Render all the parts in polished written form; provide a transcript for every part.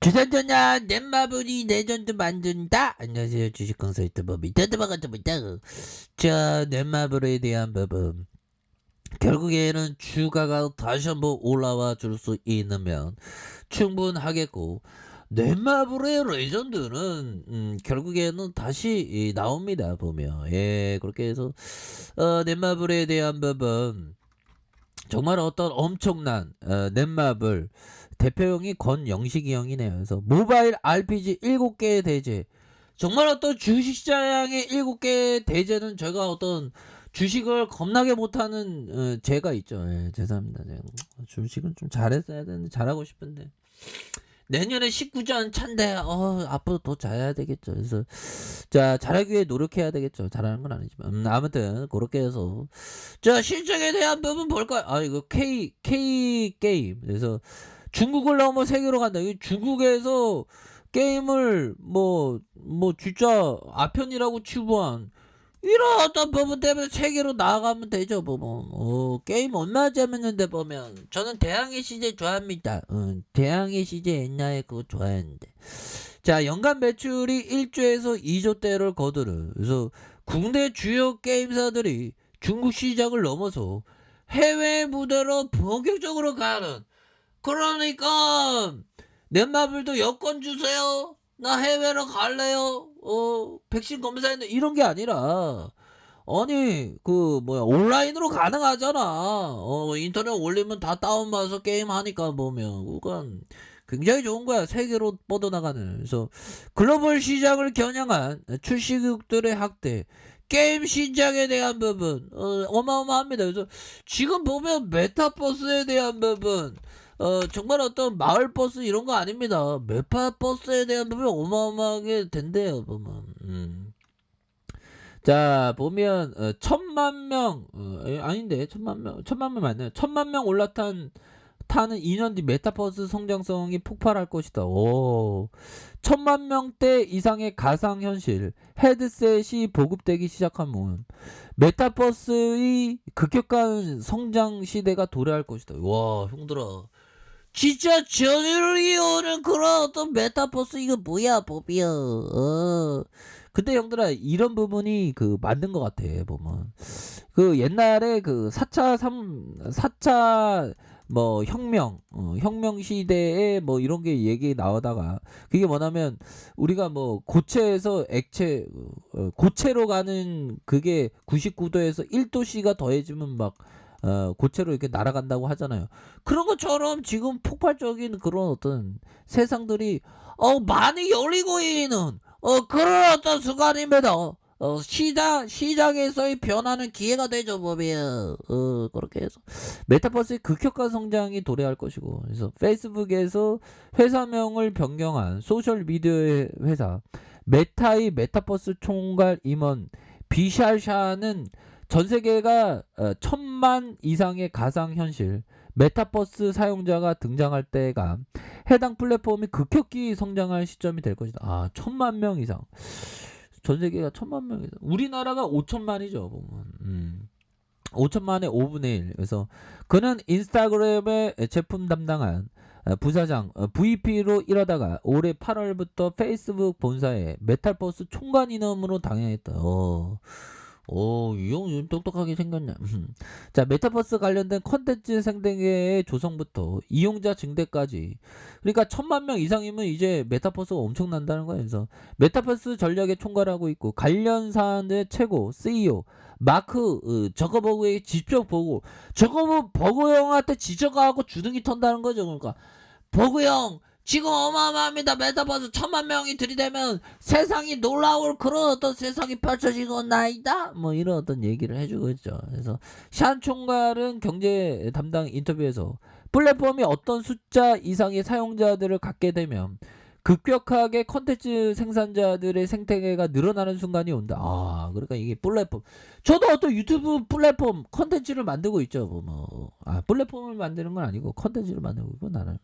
주산전야 넷마블이 레전드 만든다. 안녕하세요, 주식kon설 유튜버 미터드바가입니다. 자, 넷마블에 대한 부분, 결국에는 주가가 다시 한번 올라와 줄 수 있으면 충분하겠고, 넷마블의 레전드는 결국에는 다시 나옵니다. 보면 그렇게 해서 넷마블에 대한 부분, 정말 어떤 엄청난 넷마블 대표형이 권영식이 형이네요. 그래서 모바일 RPG 7개의 대제, 정말 어떤 주식시장의 7개의 대제는 제가 어떤 주식을 겁나게 못하는 제가 있죠. 죄송합니다. 제가 주식은 좀 잘했어야 되는데, 잘하고 싶은데 내년에 19전 찬데 앞으로 더 잘해야 되겠죠. 그래서 자, 잘하기 위해 노력해야 되겠죠. 잘하는 건 아니지만 아무튼 그렇게 해서 자, 실적에 대한 부분 볼까요? 이거 K 게임. 그래서 중국을 넘어 세계로 간다. 이 중국에서 게임을 진짜 아편이라고 치부한 이런 어떤 부분 때문에 세계로 나아가면 되죠. 보면 게임 얼마나 재밌는데. 보면 저는 대항해 CJ 좋아합니다. 대항해 CJ 옛날에 그거 좋아했는데. 자, 연간 매출이 1조에서 2조대를 거두는, 그래서 국내 주요 게임사들이 중국 시장을 넘어서 해외 무대로 본격적으로 가는, 그러니까 넷마블도 여권 주세요, 나 해외로 갈래요, 백신 검사했는데, 이런 게 아니라 아니 온라인으로 가능하잖아. 인터넷 올리면 다 다운받아서 게임하니까. 보면 그건 굉장히 좋은 거야. 세계로 뻗어나가는. 그래서 글로벌 시장을 겨냥한 출시국들의 확대, 게임 신작에 대한 부분 어마어마합니다. 그래서 지금 보면 메타버스에 대한 부분, 정말 어떤 마을버스 이런 거 아닙니다. 메타버스에 대한 부분 어마어마하게 된대요. 보면 자, 보면 1,000만 명, 아닌데, 1,000만 명 맞나요? 1,000만 명 타는 2년 뒤 메타버스 성장성이 폭발할 것이다. 오, 1,000만 명대 이상의 가상현실 헤드셋이 보급되기 시작하면 메타버스의 급격한 성장 시대가 도래할 것이다. 와, 형들아, 진짜 저들이 오는 그런 어떤 메타버스, 이거 뭐야, 법이야. 근데 형들아, 이런 부분이 맞는 것 같아. 보면 옛날에 4차 혁명 시대에 이런 게 얘기 나오다가, 그게 뭐냐면 우리가 고체에서 액체, 고체로 가는, 그게 99도에서 1도씨가 더해지면 고체로 이렇게 날아간다고 하잖아요. 그런 것처럼 지금 폭발적인 그런 어떤 세상들이 많이 열리고 있는 그런 어떤 순간입니다. 시장에서의 변화는 기회가 되죠. 보면 그렇게 해서 메타버스의 급격한 성장이 도래할 것이고, 그래서 페이스북에서 회사명을 변경한 소셜 미디어 회사 메타의 메타버스 총괄 임원 비샬샤는 전 세계가 1,000만 이상의 가상현실 메타버스 사용자가 등장할 때가 해당 플랫폼이 급격히 성장할 시점이 될 것이다. 1,000만 명 이상. 전 세계가 1,000만 명 이상. 우리나라가 5천만이죠. 보면. 5천만의 5분의 1. 그래서 그는 인스타그램의 제품 담당한 부사장 VP로 일하다가 올해 8월부터 페이스북 본사에 메타버스 총괄 인원으로 당연했다. 이 형 똑똑하게 생겼네. 자, 메타버스 관련된 콘텐츠 생태계의 조성부터 이용자 증대까지, 그러니까 1,000만 명 이상이면 이제 메타버스가 엄청난다는 거예요. 그래서 메타버스 전략에 총괄하고 있고, 관련 사안의 최고 CEO 마크 저거버그에 직접 보고, 저거버그 형한테 지적하고 주둥이 턴다는 거죠. 그러니까 버그 형, 지금 어마어마합니다. 메타버스 1,000만 명이 들이대면 세상이 놀라울 그런 어떤 세상이 펼쳐지고 나이다. 이런 어떤 얘기를 해주고 있죠. 그래서 샨 총괄은 경제 담당 인터뷰에서 플랫폼이 어떤 숫자 이상의 사용자들을 갖게 되면 급격하게 컨텐츠 생산자들의 생태계가 늘어나는 순간이 온다. 그러니까 이게 플랫폼. 저도 어떤 유튜브 플랫폼 컨텐츠를 만들고 있죠. 플랫폼을 만드는 건 아니고 컨텐츠를 만들고 있고, 나는.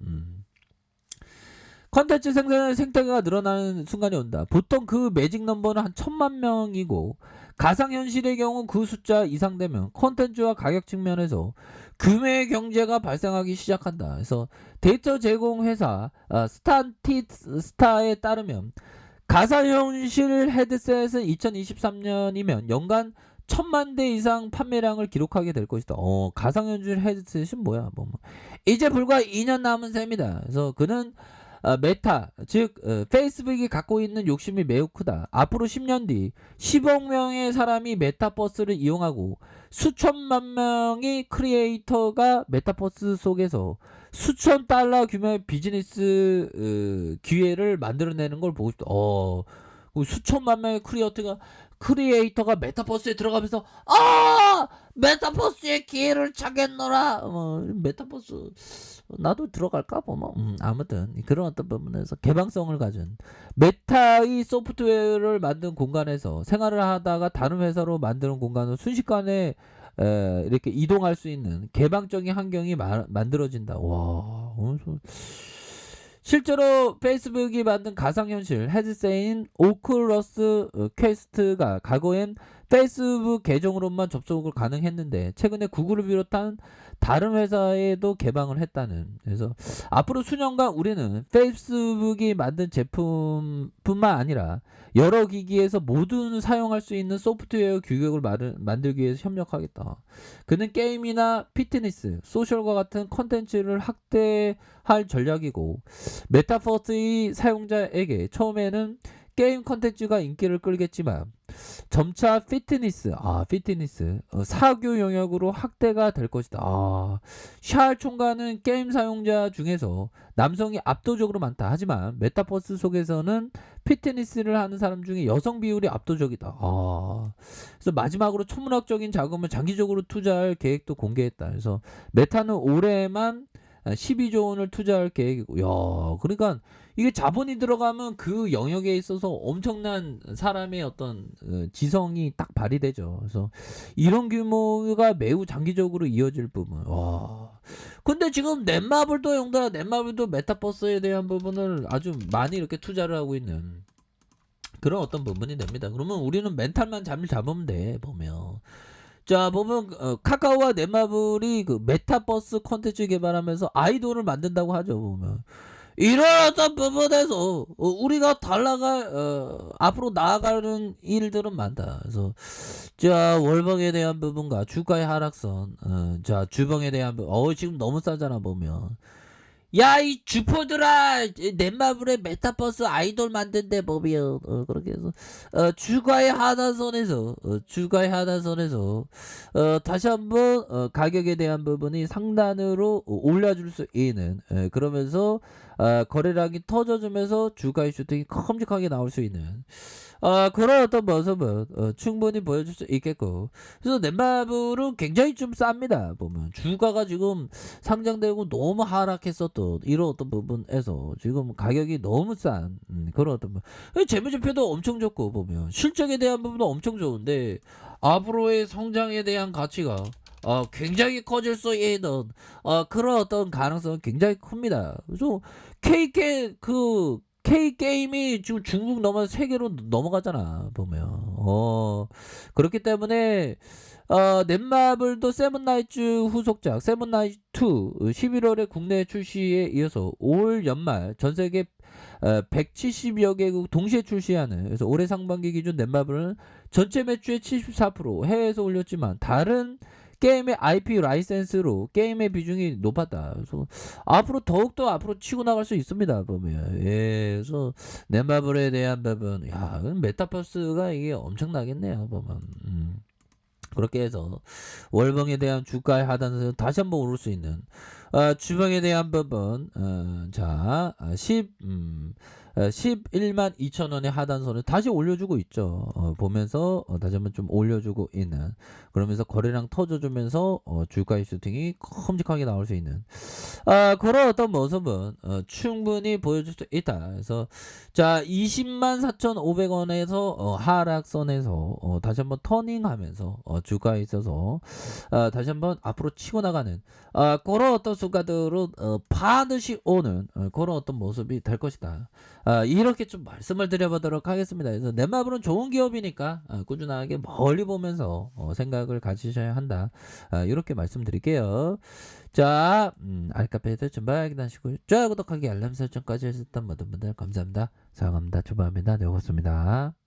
컨텐츠 생태계가 늘어나는 순간이 온다. 보통 그 매직 넘버는 한 1,000만 명이고, 가상현실의 경우 그 숫자 이상 되면 콘텐츠와 가격 측면에서 규모의 경제가 발생하기 시작한다. 그래서 데이터 제공 회사 스탄티스타에 따르면 가상현실 헤드셋은 2023년이면 연간 1000만 대 이상 판매량을 기록하게 될 것이다. 가상현실 헤드셋은 뭐야? 이제 불과 2년 남은 셈이다. 그래서 그는 메타, 즉 페이스북이 갖고 있는 욕심이 매우 크다. 앞으로 10년 뒤 10억 명의 사람이 메타버스를 이용하고 수천만 명의 크리에이터가 메타버스 속에서 수천 달러 규모의 비즈니스 기회를 만들어내는 걸 보고 싶다. 수천만 명의 크리에이터가 메타버스에 들어가면서 메타버스의 기회를 찾겠노라. 메타버스 나도 들어갈까 아무튼 그런 어떤 부분에서 개방성을 가진 메타의 소프트웨어를 만든 공간에서 생활을 하다가 다른 회사로 만드는 공간으로 순식간에 이렇게 이동할 수 있는 개방적인 환경이 만들어진다. 와, 실제로 페이스북이 만든 가상현실 헤드셋인 오큘러스 퀘스트가 과거엔 페이스북 계정으로만 접속을 가능했는데 최근에 구글을 비롯한 다른 회사에도 개방을 했다는. 그래서 앞으로 수년간 우리는 페이스북이 만든 제품뿐만 아니라 여러 기기에서 모두 사용할 수 있는 소프트웨어 규격을 만들기 위해서 협력하겠다. 그는 게임이나 피트니스, 소셜과 같은 컨텐츠를 확대할 전략이고 메타버스의 사용자에게 처음에는 게임 컨텐츠가 인기를 끌겠지만 점차 피트니스 사교 영역으로 확대가 될 것이다. 샤알 총괄은 게임 사용자 중에서 남성이 압도적으로 많다. 하지만 메타버스 속에서는 피트니스를 하는 사람 중에 여성 비율이 압도적이다. 그래서 마지막으로 천문학적인 자금을 장기적으로 투자할 계획도 공개했다. 그래서 메타는 올해만 12조 원을 투자할 계획이고, 그러니까 이게 자본이 들어가면 그 영역에 있어서 엄청난 사람의 어떤 지성이 딱 발휘되죠. 그래서 이런 규모가 매우 장기적으로 이어질 부분. 근데 지금 넷마블도 용도라 넷마블도 메타버스에 대한 부분을 아주 많이 이렇게 투자를 하고 있는 그런 어떤 부분이 됩니다. 그러면 우리는 멘탈만 잘 잡으면 돼 보면. 자 보면 카카오와 넷마블이 그 메타버스 콘텐츠 개발하면서 아이돌을 만든다고 하죠. 보면 이런 어떤 부분에서 우리가 앞으로 나아가는 일들은 많다. 그래서 자 월봉에 대한 부분과 주가의 하락선, 자 주봉에 대한 부분, 지금 너무 싸잖아 보면. 야 이 주포들아, 넷마블의 메타버스 아이돌 만든데 보면 그렇게 해서 주가의 하단선에서 다시 한번 가격에 대한 부분이 상단으로 올려줄 수 있는, 그러면서 거래량이 터져주면서 주가의 슈팅이 큼직하게 나올 수 있는 그런 어떤 모습은 충분히 보여줄 수 있겠고. 그래서 넷마블은 굉장히 좀 쌉니다. 보면 주가가 지금 상장되고 너무 하락했었던 이런 어떤 부분에서 지금 가격이 너무 싼 그런 어떤 부분. 재무제표도 엄청 좋고 보면 실적에 대한 부분도 엄청 좋은데 앞으로의 성장에 대한 가치가 굉장히 커질 수 있는 그런 어떤 가능성은 굉장히 큽니다. 그래서 K게임이 지금 중국 넘어서 세계로 넘어가잖아 보면. 그렇기 때문에 넷마블도 세븐나이츠 후속작 세븐나이츠 2 11월에 국내 출시에 이어서 올 연말 전세계 170여 개국 동시에 출시하는. 그래서 올해 상반기 기준 넷마블은 전체 매출의 74% 해외에서 올렸지만 다른 게임의 IP 라이센스로 게임의 비중이 높았다. 그래서 앞으로 더욱더 앞으로 치고 나갈 수 있습니다 보면. 그래서 넷마블에 대한 부분, 메타버스가 이게 엄청나겠네요 보면. 그렇게 해서 월봉에 대한 주가의 하단에서 다시 한번 오를 수 있는 주봉에 대한 부분, 11만 2천원의 하단선을 다시 올려주고 있죠. 보면서 다시 한번 좀 올려주고 있는, 그러면서 거래량 터져주면서 주가의 슈팅이 큼직하게 나올 수 있는 그런 어떤 모습은 충분히 보여줄 수 있다. 그래서 자 20만 4,500원에서 하락선에서 다시 한번 터닝하면서 주가에 있어서 다시 한번 앞으로 치고 나가는 그런 어떤 수가들은 반드시 오는 그런 어떤 모습이 될 것이다. 이렇게 좀 말씀을 드려보도록 하겠습니다. 그래서 넷마블은 좋은 기업이니까 꾸준하게 멀리 보면서 생각을 가지셔야 한다. 이렇게 말씀드릴게요. 자, 알카페에서 준비하게 하시고 좋아요, 구독하기, 알람 설정까지 해주셨던 모든 분들 감사합니다. 사랑합니다. 축복합니다. 네, 고맙습니다.